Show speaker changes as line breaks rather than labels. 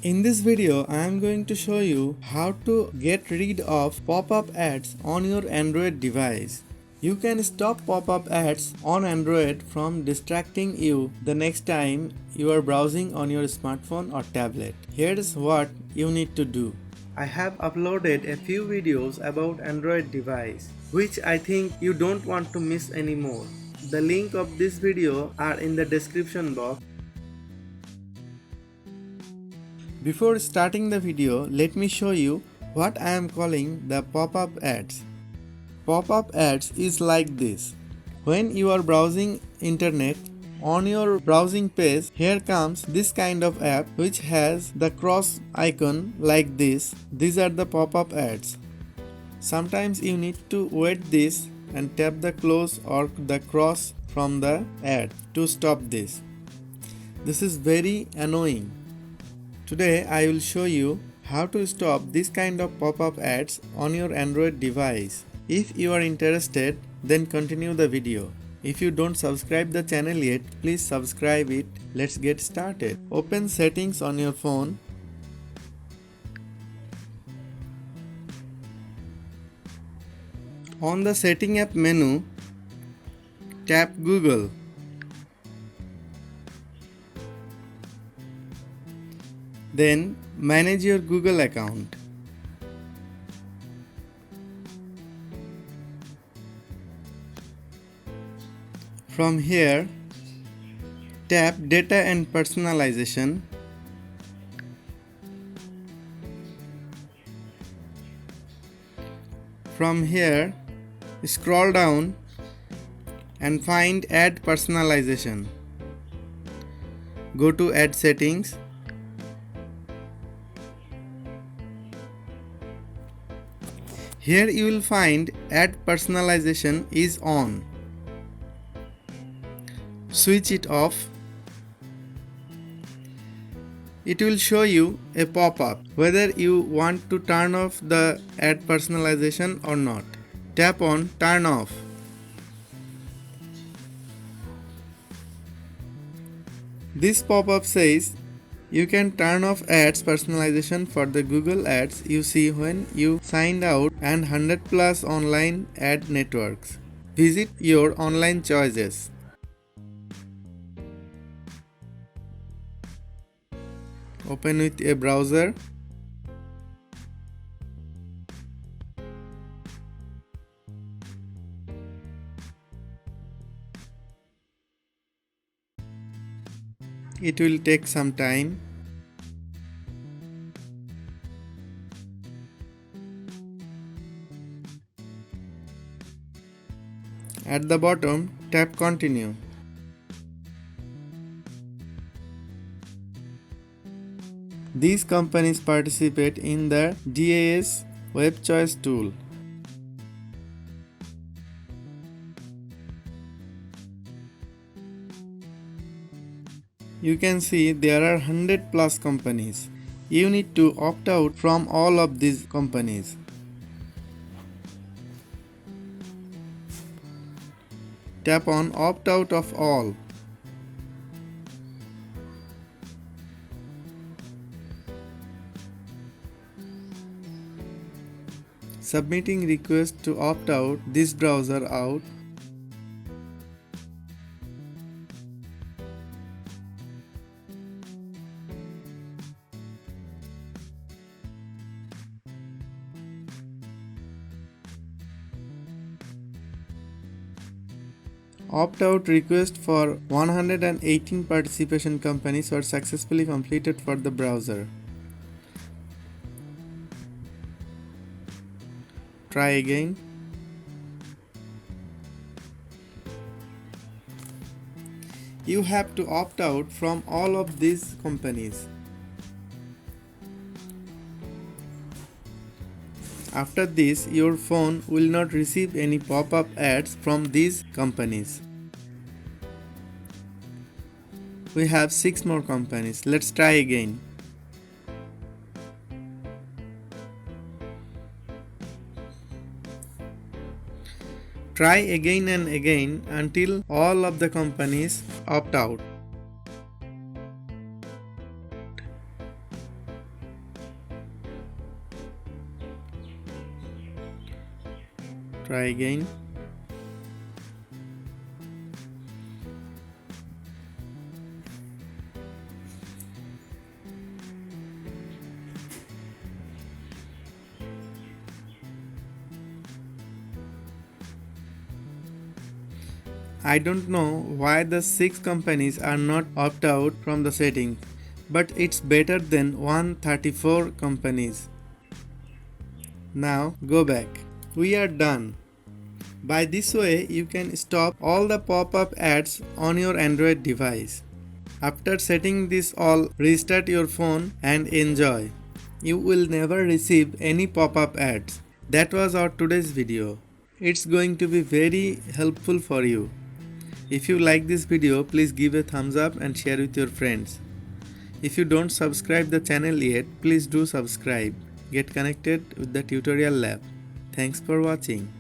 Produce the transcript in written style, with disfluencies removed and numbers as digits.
In this video, I am going to show you how to get rid of pop-up ads on your Android device. You can stop pop-up ads on Android from distracting you the next time you are browsing on your smartphone or tablet. Here's what you need to do. I have uploaded a few videos about Android device, which I think you don't want to miss anymore. The link of this video are in the description box. Before starting the video, let me show you what I am calling the pop-up ads. Pop-up ads is like this. When you are browsing internet, on your browsing page, here comes this kind of app which has the cross icon like this. These are the pop-up ads. Sometimes you need to wait this and tap the close or the cross from the ad to stop this. This is very annoying. Today I will show you how to stop this kind of pop-up ads on your Android device. If you are interested, then continue the video. If you don't subscribe the channel yet, please subscribe it. Let's get started. Open settings on your phone. On the setting app menu, tap Google. Then manage your Google account. From here, tap Data and Personalization. From here, scroll down and find Add Personalization. Go to Add Settings. Here you will find Add Personalization is on. Switch it off. It will show you a pop-up whether you want to turn off the Add Personalization or not. Tap on Turn Off. This pop-up says you can turn off ads personalization for the Google ads you see when you signed out and 100 plus online ad networks. Visit your online choices. Open with a browser. It will take some time. At the bottom, tap Continue. These companies participate in the DAS Web Choice tool. You can see there are 100 plus companies. You need to opt out from all of these companies. Tap on Opt out of all. Submitting request to opt out this browser out. Opt-out request for 118 participation companies were successfully completed for the browser. Try again. You have to opt out from all of these companies. After this, your phone will not receive any pop-up ads from these companies. We have 6 more companies. Let's try again. Try again and again until all of the companies opt out. Try again. I don't know why the 6 companies are not opt out from the setting, but it's better than 134 companies. Now go back. We are done. By this way, you can stop all the pop-up ads on your Android device. After setting this all, restart your phone and enjoy. You will never receive any pop-up ads. That was our today's video. It's going to be very helpful for you. If you like this video, please give a thumbs up and share with your friends. If you don't subscribe the channel yet, please do subscribe. Get connected with the tutorial lab. Thanks for watching.